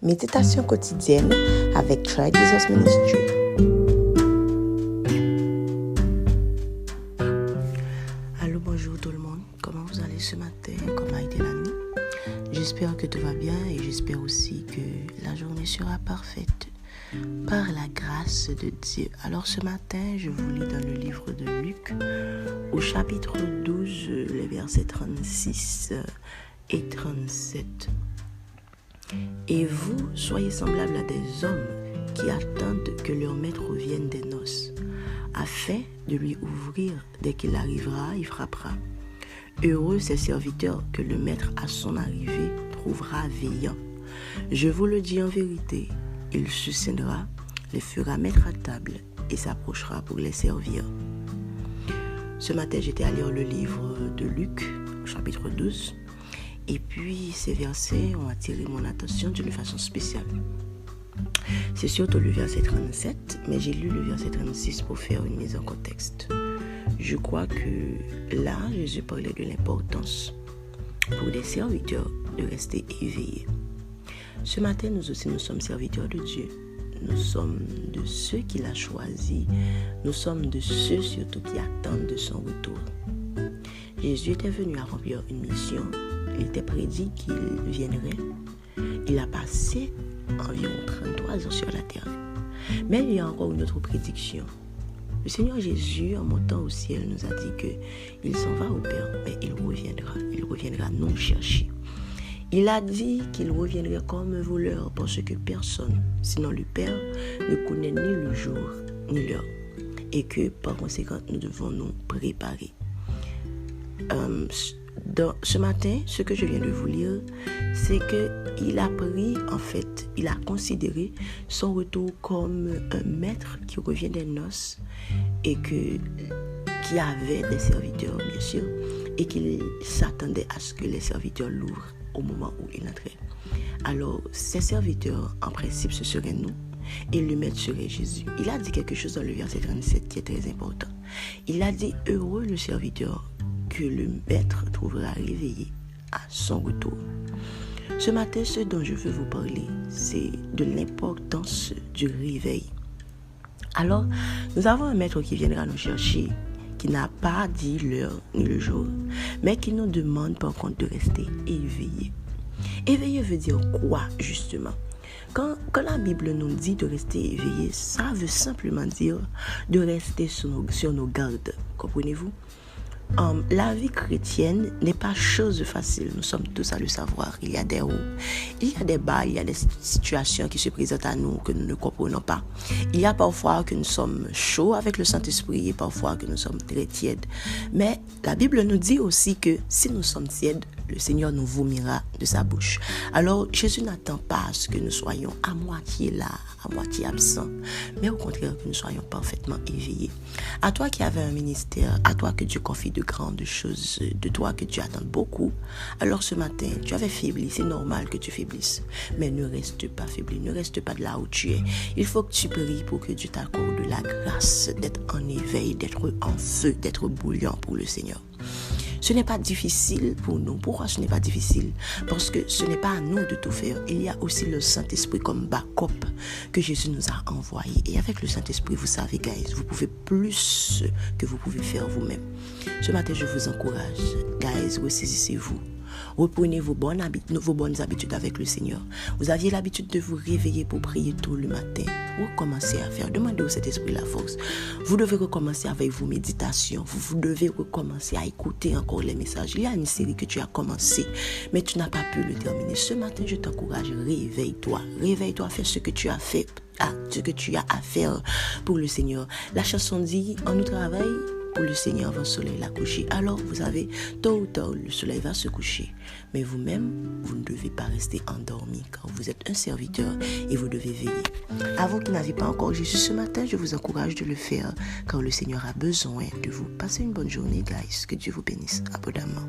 Méditation quotidienne avec Try Jesus Ministry. Allô, bonjour tout le monde. Comment vous allez ce matin? Comment a été la nuit? J'espère que tout va bien et j'espère aussi que la journée sera parfaite par la grâce de Dieu. Alors ce matin, je vous lis dans le livre de Luc au chapitre 12, les versets 36 et 37. Et vous, soyez semblables à des hommes qui attendent que leur maître revienne des noces, afin de lui ouvrir dès qu'il arrivera, il frappera. Heureux ces serviteurs que le maître à son arrivée trouvera veillant. Je vous le dis en vérité, il suscitera, les fera mettre à table et s'approchera pour les servir. Ce matin, j'étais à lire le livre de Luc, chapitre 12. Et puis, ces versets ont attiré mon attention d'une façon spéciale. C'est surtout le verset 37, mais j'ai lu le verset 36 pour faire une mise en contexte. Je crois que là, Jésus parlait de l'importance pour des serviteurs de rester éveillés. Ce matin, nous aussi, nous sommes serviteurs de Dieu. Nous sommes de ceux qu'il a choisis. Nous sommes de ceux surtout qui attendent de son retour. Jésus était venu accomplir une mission. Il était prédit qu'il viendrait. Il a passé environ 33 ans sur la terre. Mais il y a encore une autre prédiction. Le Seigneur Jésus, en montant au ciel, nous a dit qu'il s'en va au Père, mais il reviendra. Il reviendra nous chercher. Il a dit qu'il reviendrait comme voleur parce que personne, sinon le Père, ne connaît ni le jour ni l'heure. Et que par conséquent, nous devons nous préparer. Ce matin, ce que je viens de vous lire, c'est qu'il a pris, il a considéré son retour comme un maître qui revient des noces et qui avait des serviteurs, bien sûr, et qu'il s'attendait à ce que les serviteurs l'ouvrent au moment où il entrait. Alors, ces serviteurs, en principe, ce seraient nous, et le maître serait Jésus. Il a dit quelque chose dans le verset 37 qui est très important. Il a dit « Heureux le serviteur que le maître trouvera réveillé à son retour ». Ce matin, ce dont je veux vous parler, c'est de l'importance du réveil. Alors, nous avons un maître qui viendra nous chercher, qui n'a pas dit l'heure ni le jour, mais qui nous demande par contre de rester éveillé. Éveillé veut dire quoi, justement? Quand la Bible nous dit de rester éveillé, ça veut simplement dire de rester sur nos gardes. Comprenez-vous? La vie chrétienne n'est pas chose facile. Nous sommes tous à le savoir. Il y a des hauts, il y a des bas, il y a des situations qui se présentent à nous que nous ne comprenons pas. Il y a parfois que nous sommes chauds avec le Saint-Esprit et parfois que nous sommes très tièdes. Mais la Bible nous dit aussi que si nous sommes tièdes, le Seigneur nous vomira de sa bouche. Alors, Jésus n'attend pas à ce que nous soyons à moitié là, à moitié absents, mais au contraire que nous soyons parfaitement éveillés. À toi qui avais un ministère, à toi que Dieu confie de grandes choses, de toi que Dieu attend beaucoup, alors ce matin, tu avais faibli, c'est normal que tu faiblisses, mais ne reste pas faibli, ne reste pas de là où tu es. Il faut que tu pries pour que Dieu t'accorde la grâce d'être en éveil, d'être en feu, d'être bouillant pour le Seigneur. Ce n'est pas difficile pour nous. Pourquoi ce n'est pas difficile? Parce que ce n'est pas à nous de tout faire. Il y a aussi le Saint-Esprit comme backup que Jésus nous a envoyé. Et avec le Saint-Esprit, vous savez, guys, vous pouvez plus que vous pouvez faire vous-même. Ce matin, je vous encourage, guys, ressaisissez-vous. Reprenez vos bonnes habitudes avec le Seigneur. Vous aviez l'habitude de vous réveiller pour prier tôt le matin. Recommencez à faire. Demandez au Saint-Esprit la force. Vous devez recommencer avec vos méditations. Vous devez recommencer à écouter encore les messages. Il y a une série que tu as commencé, mais tu n'as pas pu le terminer. Ce matin, je t'encourage, réveille-toi. Réveille-toi, fais ce que tu as fait, ce que tu as à faire pour le Seigneur. La chanson dit, on nous travaille pour le Seigneur avant le soleil la coucher. Alors, vous savez, tôt ou tard, le soleil va se coucher. Mais vous-même, vous ne devez pas rester endormi car vous êtes un serviteur et vous devez veiller. À vous qui n'avez pas encore Jésus ce matin, je vous encourage de le faire car le Seigneur a besoin de vous. Passez une bonne journée, guys. Que Dieu vous bénisse abondamment.